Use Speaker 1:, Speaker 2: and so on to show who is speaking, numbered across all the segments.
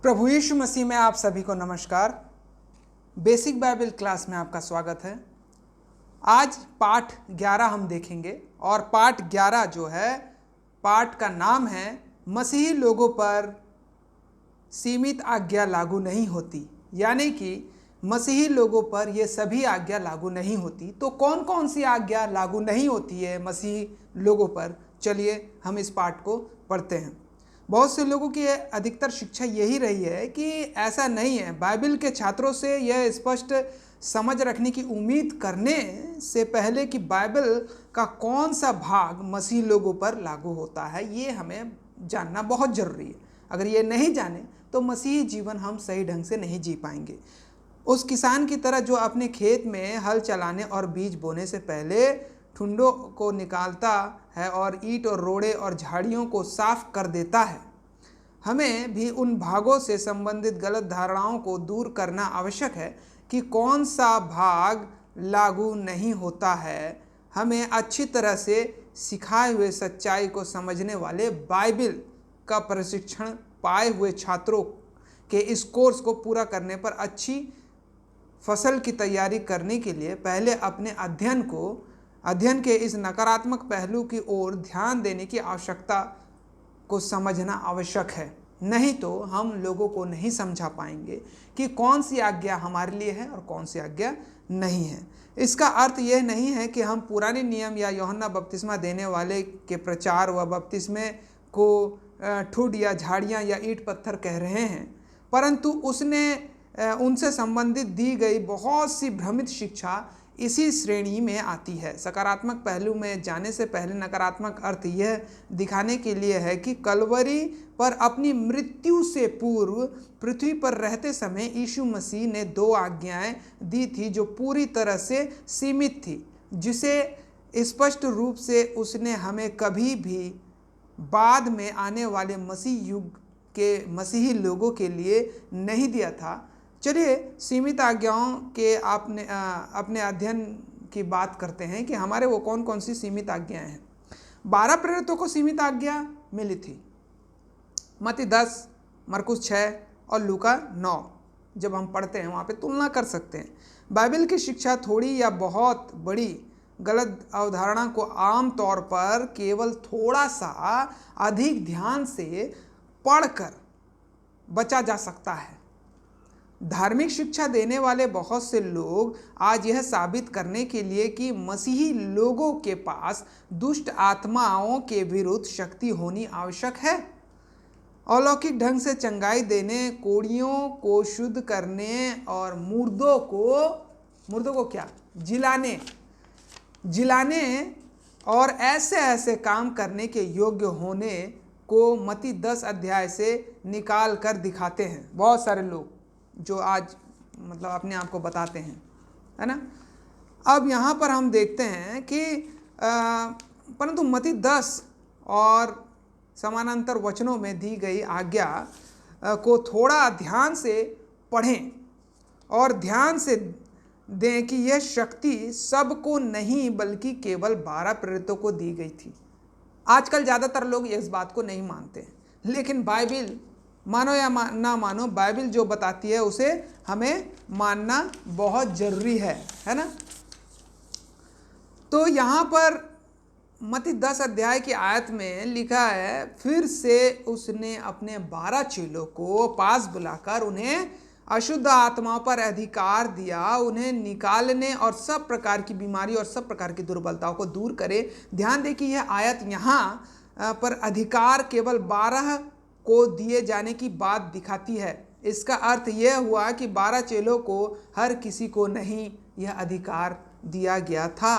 Speaker 1: प्रभु यीशु मसीह में आप सभी को नमस्कार। बेसिक बाइबल क्लास में आपका स्वागत है। आज पाठ 11 हम देखेंगे और पाठ 11 जो है, पाठ का नाम है मसीही लोगों पर सीमित आज्ञा लागू नहीं होती। यानी कि मसीही लोगों पर ये सभी आज्ञा लागू नहीं होती। तो कौन कौन सी आज्ञा लागू नहीं होती है मसीही लोगों पर, चलिए हम इस पाठ को पढ़ते हैं। बहुत से लोगों की अधिकतर शिक्षा यही रही है कि ऐसा नहीं है। बाइबल के छात्रों से यह स्पष्ट समझ रखने की उम्मीद करने से पहले कि बाइबल का कौन सा भाग मसीही लोगों पर लागू होता है, ये हमें जानना बहुत ज़रूरी है। अगर ये नहीं जाने तो मसीही जीवन हम सही ढंग से नहीं जी पाएंगे। उस किसान की तरह जो अपने खेत में हल चलाने और बीज बोने से पहले ठुंडों को निकालता है और ईंट और रोड़े और झाड़ियों को साफ कर देता है, हमें भी उन भागों से संबंधित गलत धारणाओं को दूर करना आवश्यक है कि कौन सा भाग लागू नहीं होता है। हमें अच्छी तरह से सिखाए हुए सच्चाई को समझने वाले बाइबल का प्रशिक्षण पाए हुए छात्रों के इस कोर्स को पूरा करने पर अच्छी फसल की तैयारी करने के लिए पहले अपने अध्ययन के इस नकारात्मक पहलू की ओर ध्यान देने की आवश्यकता को समझना आवश्यक है। नहीं तो हम लोगों को नहीं समझा पाएंगे कि कौन सी आज्ञा हमारे लिए है और कौन सी आज्ञा नहीं है। इसका अर्थ यह नहीं है कि हम पुराने नियम या यूहन्ना बपतिस्मा देने वाले के प्रचार व बपतिस्मे को ठुड या झाड़ियाँ या ईंट पत्थर कह रहे हैं, परंतु उसने उनसे संबंधित दी गई बहुत सी भ्रमित शिक्षा इसी श्रेणी में आती है। सकारात्मक पहलू में जाने से पहले नकारात्मक अर्थ यह दिखाने के लिए है कि कलवरी पर अपनी मृत्यु से पूर्व पृथ्वी पर रहते समय यीशु मसीह ने 2 आज्ञाएं दी थी जो पूरी तरह से सीमित थी, जिसे स्पष्ट रूप से उसने हमें कभी भी बाद में आने वाले मसीह युग के मसीही लोगों के लिए नहीं दिया था। चलिए सीमित आज्ञाओं के अपने अध्ययन की बात करते हैं कि हमारे वो कौन कौन सी सीमित आज्ञाएं हैं। 12 प्रेरितों को सीमित आज्ञा मिली थी। मत्ती 10, मरकुस 6 और लूका 9 जब हम पढ़ते हैं वहाँ पे तुलना कर सकते हैं। बाइबल की शिक्षा थोड़ी या बहुत बड़ी गलत अवधारणा को आम तौर पर केवल थोड़ा सा अधिक ध्यान से पढ़कर बचा जा सकता है। धार्मिक शिक्षा देने वाले बहुत से लोग आज यह साबित करने के लिए कि मसीही लोगों के पास दुष्ट आत्माओं के विरुद्ध शक्ति होनी आवश्यक है, अलौकिक ढंग से चंगाई देने, कोड़ियों को शुद्ध करने और मुर्दों को क्या जिलाने और ऐसे काम करने के योग्य होने को मत्ती 10 अध्याय से निकाल कर दिखाते हैं। बहुत सारे लोग जो आज मतलब अपने आप को बताते हैं, है ना। अब यहाँ पर हम देखते हैं कि परंतु मत्ती 10 और समानांतर वचनों में दी गई आज्ञा को थोड़ा ध्यान से पढ़ें और ध्यान से दें कि यह शक्ति सबको नहीं बल्कि केवल 12 प्रेरितों को दी गई थी। आजकल ज़्यादातर लोग इस बात को नहीं मानते, लेकिन बाइबल मानो या ना मानो, बाइबल जो बताती है उसे हमें मानना बहुत ज़रूरी है ना। तो यहाँ पर मत्ती 10 अध्याय की आयत में लिखा है, फिर से उसने अपने 12 चेलों को पास बुलाकर उन्हें अशुद्ध आत्माओं पर अधिकार दिया, उन्हें निकालने और सब प्रकार की बीमारी और सब प्रकार की दुर्बलताओं को दूर करे। ध्यान दें कि यह आयत यहाँ पर अधिकार केवल 12 को दिए जाने की बात दिखाती है। इसका अर्थ यह हुआ कि 12 चेलों को हर किसी को नहीं यह अधिकार दिया गया था।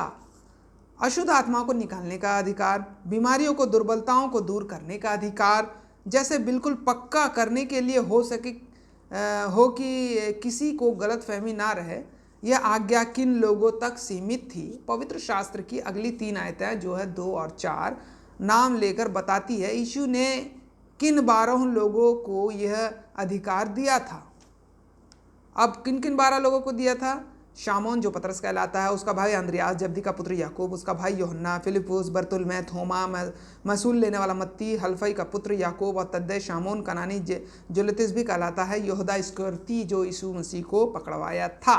Speaker 1: अशुद्ध आत्माओं को निकालने का अधिकार, बीमारियों को दुर्बलताओं को दूर करने का अधिकार, जैसे बिल्कुल पक्का करने के लिए हो कि किसी को गलतफहमी ना रहे, यह आज्ञा किन लोगों तक सीमित थी। पवित्र शास्त्र की अगली 3 आयतें जो है 2 और 4 नाम लेकर बताती है यीशु ने किन 12 लोगों को यह अधिकार दिया था। अब किन किन 12 लोगों को दिया था? शामोन जो पतरस कहलाता है, उसका भाई अंद्रियास, जब्दी का पुत्र याकूब, उसका भाई यूहन्ना, फिलिपुस, बरतुल्मै, थोमा, मसूल लेने वाला मत्ती, हल्फई का पुत्र याकूब और तद्दै, शामोन कनानी, जुलतिस भी कहलाता है, यहूदा इस्करियोती जो यीशु मसीह को पकड़वाया था।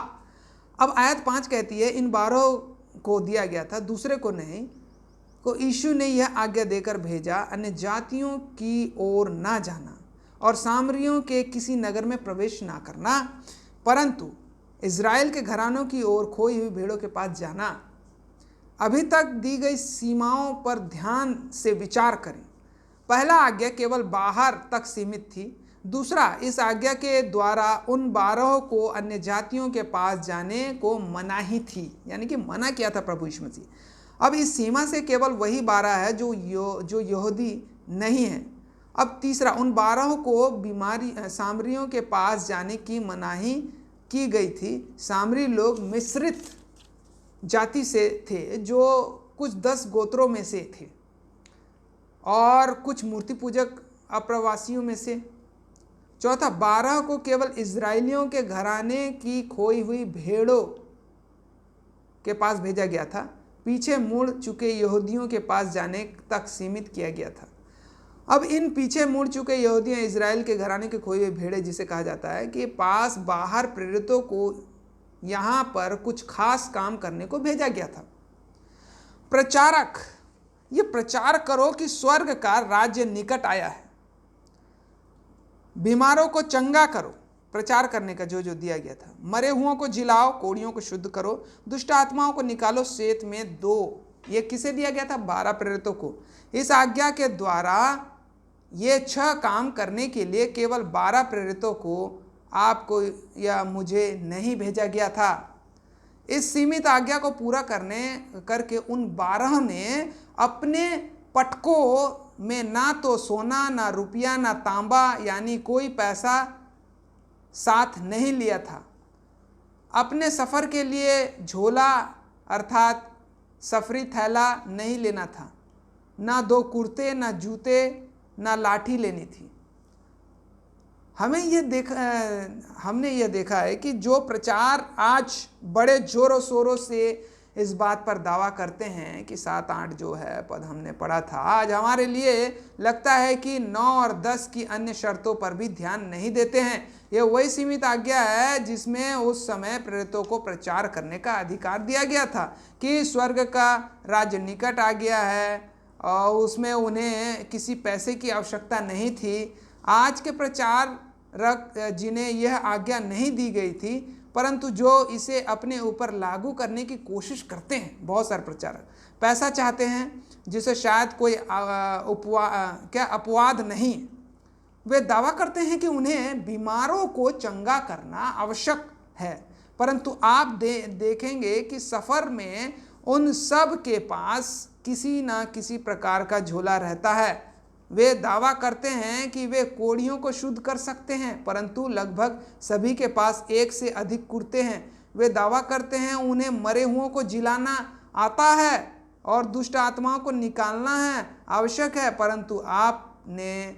Speaker 1: अब आयत 5 कहती है इन 12 को दिया गया था, दूसरे को नहीं, को यीशु ने यह आज्ञा देकर भेजा, अन्य जातियों की ओर ना जाना और सामरियों के किसी नगर में प्रवेश ना करना, परंतु इज़राइल के घरानों की ओर खोई हुई भेड़ों के पास जाना। अभी तक दी गई सीमाओं पर ध्यान से विचार करें। पहला आज्ञा केवल बाहर तक सीमित थी। दूसरा, इस आज्ञा के द्वारा उन 12 को अन्य जातियों के पास जाने को मनाही थी, यानी कि मना किया था प्रभु यीशु मसीह। अब इस सीमा से केवल वही 12 है जो यहूदी नहीं है। अब तीसरा, उन 12 को सामरियों के पास जाने की मनाही की गई थी। सामरी लोग मिश्रित जाति से थे, जो कुछ 10 गोत्रों में से थे और कुछ मूर्ति पूजक अप्रवासियों में से। चौथा, 12 को केवल इजरायलियों के घराने की खोई हुई भेड़ों के पास भेजा गया था। पीछे मुड़ चुके यहूदियों के पास जाने तक सीमित किया गया था। अब इन पीछे मुड़ चुके यहूदियों इजराइल के घराने के खोए हुए भेड़े, जिसे कहा जाता है, कि पास बाहर प्रेरितों को यहाँ पर कुछ खास काम करने को भेजा गया था। प्रचारक, ये प्रचार करो कि स्वर्ग का राज्य निकट आया है। बीमारों को चंगा करो, प्रचार करने का जो दिया गया था। मरे हुओं को जिलाओ, कोढ़ियों को शुद्ध करो, दुष्ट आत्माओं को निकालो, सेत में दो। ये किसे दिया गया था? 12 प्रेरितों को। इस आज्ञा के द्वारा ये 6 काम करने के लिए केवल 12 प्रेरितों को आपको या मुझे नहीं भेजा गया था। इस सीमित आज्ञा को पूरा करके उन 12 ने अपने पटकों में ना तो सोना, ना रुपया, ना तांबा, यानी कोई पैसा साथ नहीं लिया था। अपने सफ़र के लिए झोला अर्थात सफरी थैला नहीं लेना था। ना 2 कुर्ते, ना जूते, ना लाठी लेनी थी। हमने ये देखा है कि जो प्रचार आज बड़े जोरों शोरों से इस बात पर दावा करते हैं कि 7-8 जो है पद हमने पढ़ा था, आज हमारे लिए लगता है कि 9 और 10 की अन्य शर्तों पर भी ध्यान नहीं देते हैं। यह वही सीमित आज्ञा है जिसमें उस समय प्रेरितों को प्रचार करने का अधिकार दिया गया था कि स्वर्ग का राज्य निकट आ गया है और उसमें उन्हें किसी पैसे की आवश्यकता नहीं थी। आज के प्रचारक जिन्हें यह आज्ञा नहीं दी गई थी, परंतु जो इसे अपने ऊपर लागू करने की कोशिश करते हैं, बहुत सारे प्रचारक पैसा चाहते हैं जिसे शायद कोई अपवाद नहीं। वे दावा करते हैं कि उन्हें बीमारों को चंगा करना आवश्यक है, परंतु आप देखेंगे कि सफ़र में उन सब के पास किसी न किसी प्रकार का झोला रहता है। वे दावा करते हैं कि वे कोढ़ियों को शुद्ध कर सकते हैं, परंतु लगभग सभी के पास एक से अधिक कुर्ते हैं। वे दावा करते हैं उन्हें मरे हुओं को जिलाना आता है और दुष्ट आत्माओं को निकालना है आवश्यक है, परंतु आपने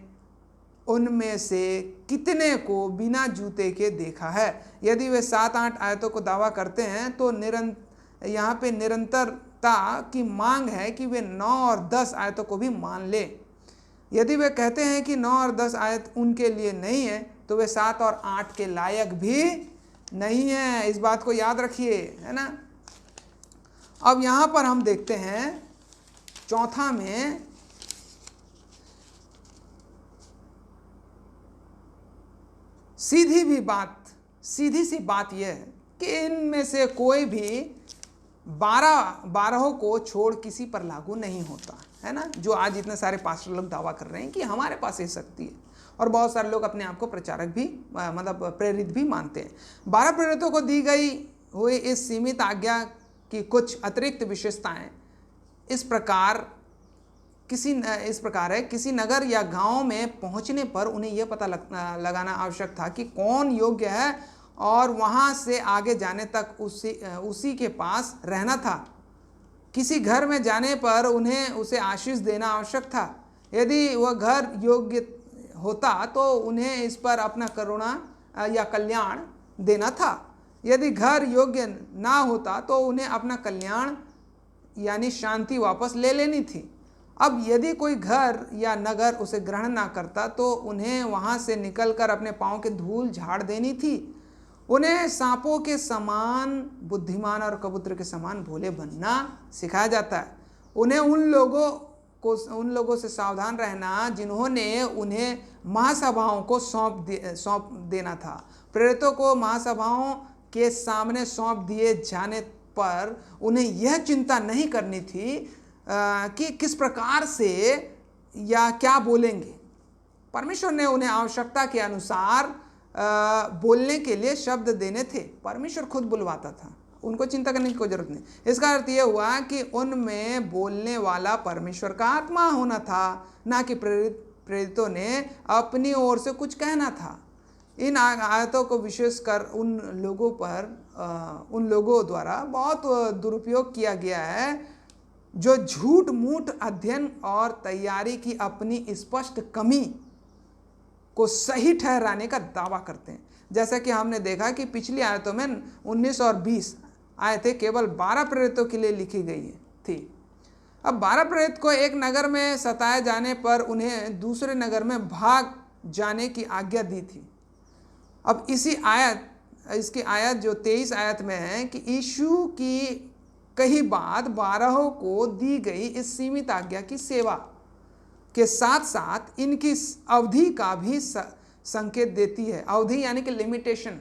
Speaker 1: उनमें से कितने को बिना जूते के देखा है? यदि वे 7-8 आयतों को दावा करते हैं तो यहाँ पे निरंतरता की मांग है कि वे 9 और 10 आयतों को भी मान ले। यदि वे कहते हैं कि 9 और 10 आयत उनके लिए नहीं है तो वे 7 और 8 के लायक भी नहीं है। इस बात को याद रखिए, है ना। अब यहाँ पर हम देखते हैं चौथा में सीधी सी बात यह है कि इनमें से कोई भी 12 को छोड़ किसी पर लागू नहीं होता है ना। जो आज इतने सारे पास्टर लोग दावा कर रहे हैं कि हमारे पास ये शक्ति है, और बहुत सारे लोग अपने आप को प्रचारक भी मतलब प्रेरित भी मानते हैं। 12 प्रेरितों को दी गई हुई इस सीमित आज्ञा की कुछ अतिरिक्त विशेषताएं इस प्रकार है। किसी नगर या गांव में पहुंचने पर उन्हें यह पता लगाना आवश्यक था कि कौन योग्य है और वहां से आगे जाने तक उसी के पास रहना था। किसी घर में जाने पर उन्हें उसे आशीष देना आवश्यक था। यदि वह घर योग्य होता तो उन्हें इस पर अपना करुणा या कल्याण देना था। यदि घर योग्य ना होता तो उन्हें अपना कल्याण यानी शांति वापस ले लेनी थी। अब यदि कोई घर या नगर उसे ग्रहण ना करता तो उन्हें वहां से निकलकर अपने पांव के धूल झाड़ देनी थी। उन्हें सांपों के समान बुद्धिमान और कबूतर के समान भोले बनना सिखाया जाता है। उन्हें उन लोगों से सावधान रहना जिन्होंने उन्हें महासभाओं को सौंप देना था। प्रेरितों को महासभाओं के सामने सौंप दिए जाने पर उन्हें यह चिंता नहीं करनी थी कि किस प्रकार से या क्या बोलेंगे। परमेश्वर ने उन्हें आवश्यकता के अनुसार बोलने के लिए शब्द देने थे। परमेश्वर खुद बुलवाता था, उनको चिंता करने की कोई जरूरत नहीं। इसका अर्थ यह हुआ कि उनमें बोलने वाला परमेश्वर का आत्मा होना था, ना कि प्रेरितों ने अपनी ओर से कुछ कहना था। इन आयतों को विशेषकर उन लोगों द्वारा बहुत दुरुपयोग किया गया है जो झूठ मूठ अध्ययन और तैयारी की अपनी स्पष्ट कमी को सही ठहराने का दावा करते हैं। जैसा कि हमने देखा कि पिछली आयतों में 19 और 20 आयतें केवल 12 प्रेरितों के लिए लिखी गई थी। अब 12 प्रेरित को एक नगर में सताए जाने पर उन्हें दूसरे नगर में भाग जाने की आज्ञा दी थी। अब इसकी आयत जो 23 आयत में है कि यीशु की कही बात 12 को दी गई इस सीमित आज्ञा की सेवा के साथ साथ इनकी अवधि का भी संकेत देती है। अवधि यानी कि लिमिटेशन,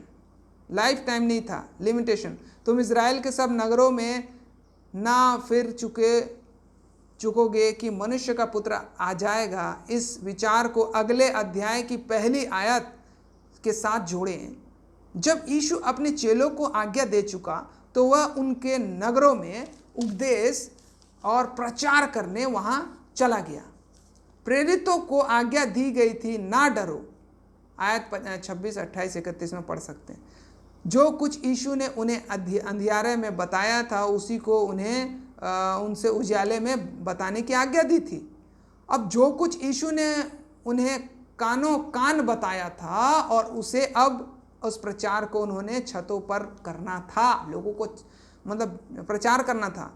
Speaker 1: लाइफ टाइम नहीं था, लिमिटेशन। तुम इज़राइल के सब नगरों में ना फिर चुकोगे कि मनुष्य का पुत्र आ जाएगा। इस विचार को अगले अध्याय की पहली आयत के साथ जोड़ें। जब यीशु अपने चेलों को आज्ञा दे चुका तो वह उनके नगरों में उपदेश और प्रचार करने वहां चला गया। प्रेरितों को आज्ञा दी गई थी, ना डरो। आयत 26, 28, 31 में पढ़ सकते हैं। जो कुछ यीशु ने उन्हें अंधियारे में बताया था उसी को उनसे उजाले में बताने की आज्ञा दी थी। अब जो कुछ यीशु ने उन्हें कानों कान बताया था और उसे अब उस प्रचार को उन्होंने छतों पर करना था, लोगों को मतलब प्रचार करना था।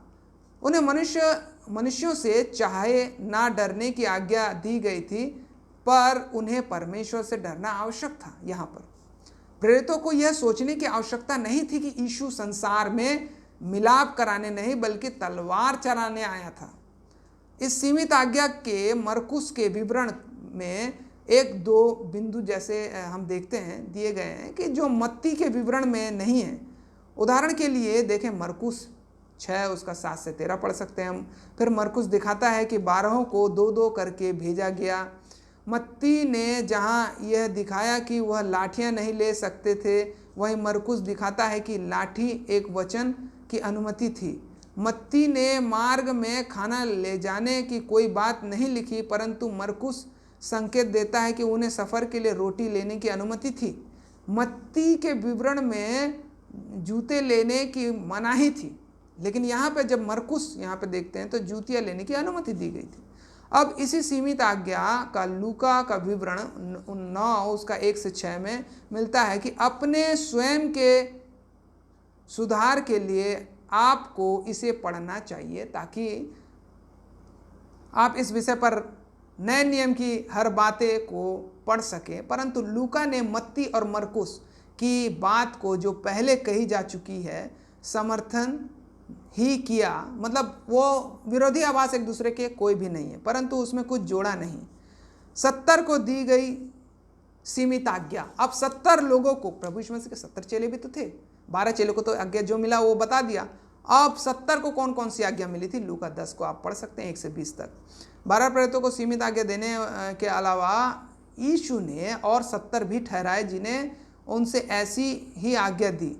Speaker 1: उन्हें मनुष्यों से चाहे ना डरने की आज्ञा दी गई थी, पर उन्हें परमेश्वर से डरना आवश्यक था। यहाँ पर प्रेरितों को यह सोचने की आवश्यकता नहीं थी कि यीशु संसार में मिलाप कराने नहीं बल्कि तलवार चलाने आया था। इस सीमित आज्ञा के मरकुस के विवरण में 1-2 बिंदु जैसे हम देखते हैं दिए गए हैं कि जो मत्ती के विवरण में नहीं है। उदाहरण के लिए देखें मरकुस 6 उसका 7 से 13 पढ़ सकते हैं हम। फिर मरकुस दिखाता है कि 12 को 2-2 करके भेजा गया। मत्ती ने जहाँ यह दिखाया कि वह लाठियाँ नहीं ले सकते थे, वहीं मरकुस दिखाता है कि लाठी एक वचन की अनुमति थी। मत्ती ने मार्ग में खाना ले जाने की कोई बात नहीं लिखी, परंतु मरकुस संकेत देता है कि उन्हें सफ़र के लिए रोटी लेने की अनुमति थी। मत्ती के विवरण में जूते लेने की मनाही थी, लेकिन यहाँ पे जब मरकुस यहाँ पे देखते हैं तो जूतियाँ लेने की अनुमति दी गई थी। अब इसी सीमित आज्ञा का लूका का विवरण 9 उसका 1 से 6 में मिलता है कि अपने स्वयं के सुधार के लिए आपको इसे पढ़ना चाहिए ताकि आप इस विषय पर नए नियम की हर बातें को पढ़ सकें। परंतु लूका ने मत्ती और मरकुस की बात को जो पहले कही जा चुकी है समर्थन ही किया। मतलब वो विरोधी आवाज एक दूसरे के कोई भी नहीं है, परंतु उसमें कुछ जोड़ा नहीं। 70 को दी गई सीमित आज्ञा। अब 70 लोगों को, प्रभु यीशु मसीह के 70 चेले भी तो थे, 12 चेलों को तो आज्ञा जो मिला वो बता दिया। अब 70 को कौन कौन सी आज्ञा मिली थी, लूका 10 को आप पढ़ सकते हैं 1 से 20 तक। 12 प्रेरितों को सीमित आज्ञा देने के अलावा यीशु ने और 70 भी ठहराए जिन्हें उनसे ऐसी ही आज्ञा दी।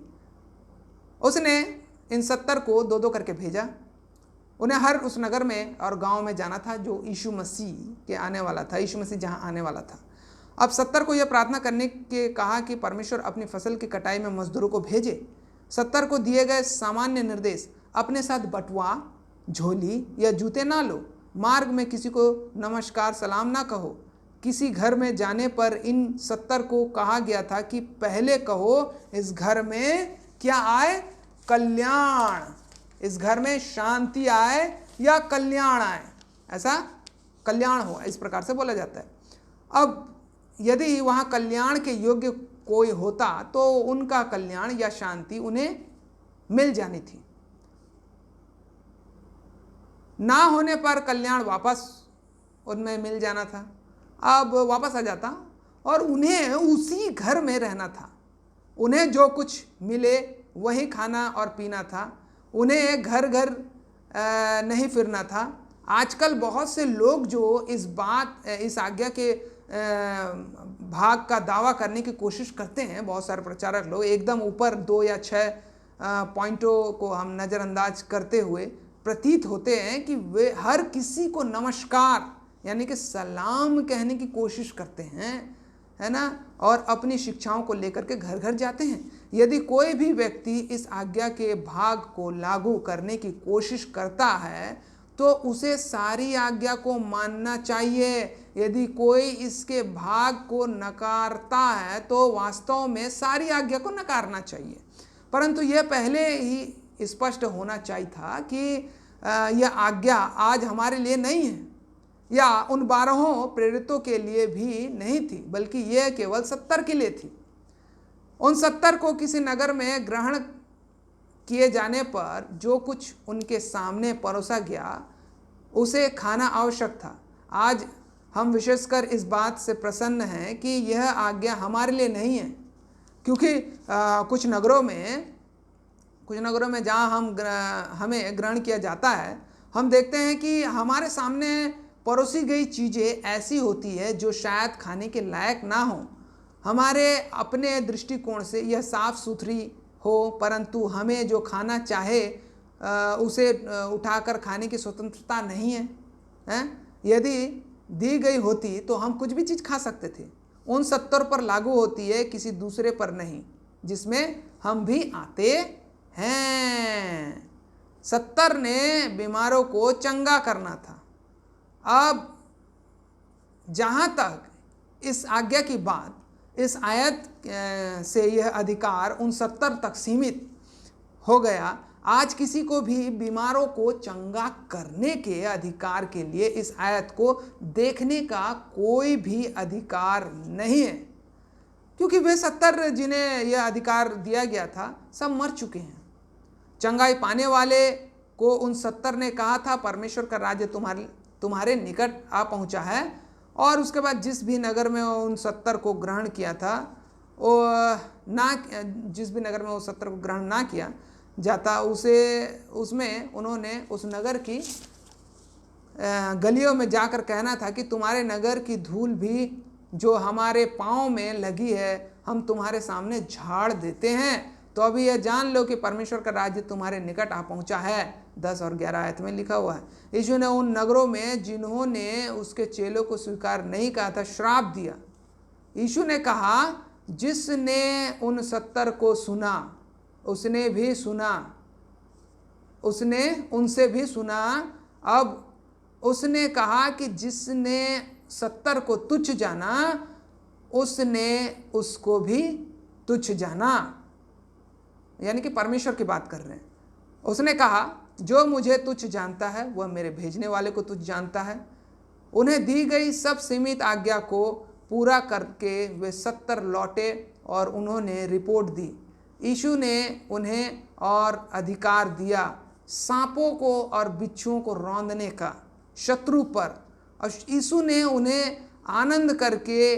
Speaker 1: उसने इन 70 को 2-2 करके भेजा। उन्हें हर उस नगर में और गांव में जाना था जो यीशु मसीह के आने वाला था, यीशु मसीह जहां आने वाला था। अब 70 को यह प्रार्थना करने के कहा कि परमेश्वर अपनी फसल की कटाई में मजदूरों को भेजे। 70 को दिए गए सामान्य निर्देश: अपने साथ बटुआ, झोली या जूते ना लो, मार्ग में किसी को नमस्कार सलाम ना कहो। किसी घर में जाने पर इन 70 को कहा गया था कि पहले कहो इस घर में क्या आए? कल्याण। इस घर में शांति आए या कल्याण आए, ऐसा कल्याण हो, इस प्रकार से बोला जाता है। अब यदि वहां कल्याण के योग्य कोई होता तो उनका कल्याण या शांति उन्हें मिल जानी थी। ना होने पर कल्याण वापस उनमें मिल जाना था। अब वापस आ जाता और उन्हें उसी घर में रहना था। उन्हें जो कुछ मिले वही खाना और पीना था। उन्हें घर घर नहीं फिरना था। आजकल बहुत से लोग जो इस आज्ञा के भाग का दावा करने की कोशिश करते हैं, बहुत सारे प्रचारक लोग एकदम ऊपर 2 या 6 पॉइंटों को हम नज़रअंदाज करते हुए प्रतीत होते हैं कि वे हर किसी को नमस्कार यानी कि सलाम कहने की कोशिश करते हैं, है ना, और अपनी शिक्षाओं को लेकर के घर घर जाते हैं। यदि कोई भी व्यक्ति इस आज्ञा के भाग को लागू करने की कोशिश करता है तो उसे सारी आज्ञा को मानना चाहिए। यदि कोई इसके भाग को नकारता है तो वास्तव में सारी आज्ञा को नकारना चाहिए। परंतु यह पहले ही स्पष्ट होना चाहिए था कि यह आज्ञा आज हमारे लिए नहीं है या उन 12 प्रेरितों के लिए भी नहीं थी, बल्कि यह केवल 70 के लिए थी। उन 70 को किसी नगर में ग्रहण किए जाने पर जो कुछ उनके सामने परोसा गया उसे खाना आवश्यक था। आज हम विशेषकर इस बात से प्रसन्न हैं कि यह आज्ञा हमारे लिए नहीं है, क्योंकि कुछ नगरों में जहाँ हमें ग्रहण किया जाता है, हम देखते हैं कि हमारे सामने परोसी गई चीज़ें ऐसी होती है जो शायद खाने के लायक ना हो। हमारे अपने दृष्टिकोण से यह साफ सुथरी हो, परंतु हमें जो खाना चाहे उसे उठाकर खाने की स्वतंत्रता नहीं है, यदि दी गई होती तो हम कुछ भी चीज़ खा सकते थे। उन 70 पर लागू होती है, किसी दूसरे पर नहीं, जिसमें हम भी आते हैं। 70 ने बीमारों को चंगा करना था। अब जहाँ तक इस आज्ञा की बात, इस आयत से यह अधिकार उन 70 तक सीमित हो गया। आज किसी को भी बीमारों को चंगा करने के अधिकार के लिए इस आयत को देखने का कोई भी अधिकार नहीं है, क्योंकि वे 70 जिन्हें यह अधिकार दिया गया था सब मर चुके हैं। चंगाई पाने वाले को उन 70 ने कहा था, परमेश्वर का राज्य तुम्हारे निकट आ पहुंचा है। और उसके बाद जिस भी नगर में उन 70 को ग्रहण किया था, जिस भी नगर में वो 70 को ग्रहण ना किया जाता, उसमें उन्होंने उस नगर की गलियों में जाकर कहना था कि तुम्हारे नगर की धूल भी जो हमारे पाँव में लगी है हम तुम्हारे सामने झाड़ देते हैं। तो अभी यह जान लो कि परमेश्वर का राज्य तुम्हारे निकट आ पहुंचा है। 10 और 11 आयत में लिखा हुआ है। यीशु ने उन नगरों में जिन्होंने उसके चेलों को स्वीकार नहीं कहा था श्राप दिया। यीशु ने कहा, जिसने उन 70 को सुना उसने भी सुना, उसने उनसे भी सुना। अब उसने कहा कि जिसने 70 को तुच्छ जाना उसने उसको भी तुच्छ जाना, यानी कि परमेश्वर की बात कर रहे हैं। उसने कहा, जो मुझे तुच्छ जानता है वह मेरे भेजने वाले को तुच्छ जानता है। उन्हें दी गई सब सीमित आज्ञा को पूरा करके वे 70 लौटे और उन्होंने रिपोर्ट दी। यीशु ने उन्हें और अधिकार दिया सांपों को और बिच्छुओं को रौंदने का शत्रु पर। और यीशु ने उन्हें आनंद करके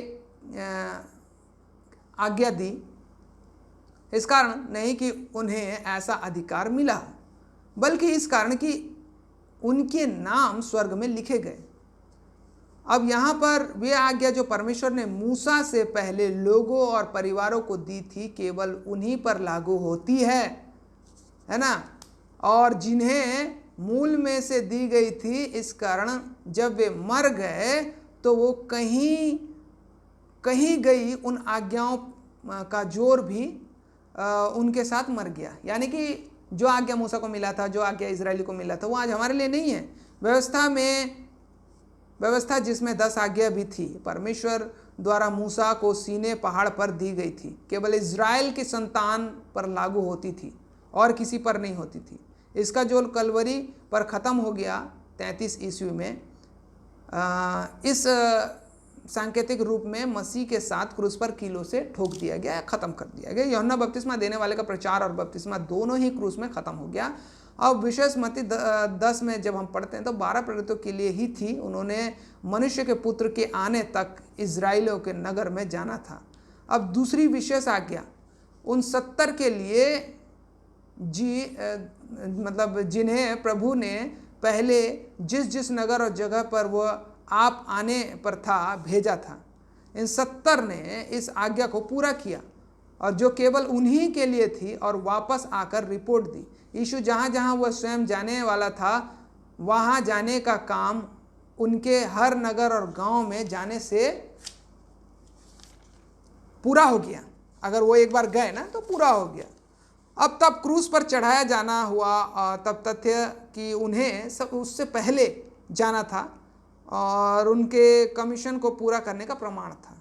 Speaker 1: आज्ञा दी, इस कारण नहीं कि उन्हें ऐसा अधिकार मिला, बल्कि इस कारण कि उनके नाम स्वर्ग में लिखे गए। अब यहाँ पर वे आज्ञा जो परमेश्वर ने मूसा से पहले लोगों और परिवारों को दी थी केवल उन्हीं पर लागू होती है ना, और जिन्हें मूल में से दी गई थी। इस कारण जब वे मर गए तो वो कहीं गई उन आज्ञाओं का जोर भी उनके साथ मर गया। यानी कि जो आज्ञा मूसा को मिला था, जो आज्ञा इजरायली को मिला था, वो आज हमारे लिए नहीं है। व्यवस्था जिसमें 10 आज्ञा भी थी, परमेश्वर द्वारा मूसा को सीने पहाड़ पर दी गई थी, केवल इज़राइल की संतान पर लागू होती थी और किसी पर नहीं होती थी। इसका जो कलवरी पर ख़त्म हो गया 33 ईस्वी में, इस सांकेतिक रूप में मसीह के साथ क्रूस पर कीलों से ठोक दिया गया, ख़त्म कर दिया गया। यूहन्ना बपतिस्मा देने वाले का प्रचार और बपतिस्मा दोनों ही क्रूस में ख़त्म हो गया। अब विशेष मत्ती 10 में जब हम पढ़ते हैं तो 12 प्रेरितों के लिए ही थी। उन्होंने मनुष्य के पुत्र के आने तक इज़राइलियों के नगर में जाना था। अब दूसरी विशेष आज्ञा उन 70 के लिए मतलब जिन्हें प्रभु ने पहले जिस जिस नगर और जगह पर वह आप आने पर था भेजा था, इन 70 ने इस आज्ञा को पूरा किया और जो केवल उन्हीं के लिए थी, और वापस आकर रिपोर्ट दी। यीशु जहाँ जहाँ वह स्वयं जाने वाला था वहाँ जाने का काम उनके हर नगर और गांव में जाने से पूरा हो गया। अगर वो एक बार गए ना तो पूरा हो गया। अब तब क्रूस पर चढ़ाया जाना हुआ, तब तथ्य कि उन्हें सब उससे पहले जाना था और उनके कमीशन को पूरा करने का प्रमाण था।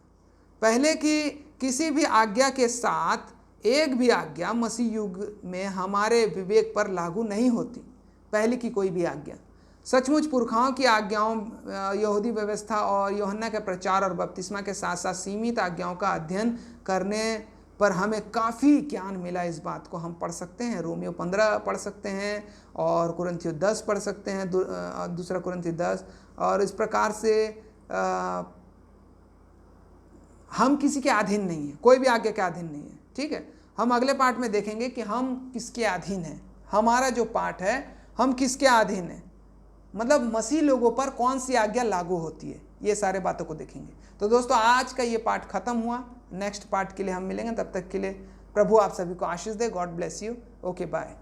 Speaker 1: पहले की किसी भी आज्ञा के साथ एक भी आज्ञा मसीह युग में हमारे विवेक पर लागू नहीं होती। पहले की कोई भी आज्ञा सचमुच पुरखाओं की आज्ञाओं, यहूदी व्यवस्था और यूहन्ना के प्रचार और बपतिस्मा के साथ साथ सीमित आज्ञाओं का अध्ययन करने पर हमें काफ़ी ज्ञान मिला। इस बात को हम पढ़ सकते हैं, रोमियो 15 पढ़ सकते हैं और कुरिन्थियों 10 पढ़ सकते हैं, दूसरा कुरिन्थियों 10। और इस प्रकार से हम किसी के अधीन नहीं है, कोई भी आज्ञा के अधीन नहीं है। ठीक है, हम अगले पार्ट में देखेंगे कि हम किसके अधीन हैं। हमारा जो पार्ट है, हम किसके अधीन हैं, मतलब मसीह लोगों पर कौन सी आज्ञा लागू होती है, ये सारे बातों को देखेंगे। तो दोस्तों आज का ये पार्ट खत्म हुआ। नेक्स्ट पार्ट के लिए हम मिलेंगे, तब तक के लिए प्रभु आप सभी को आशीष दे। God bless you. Okay bye.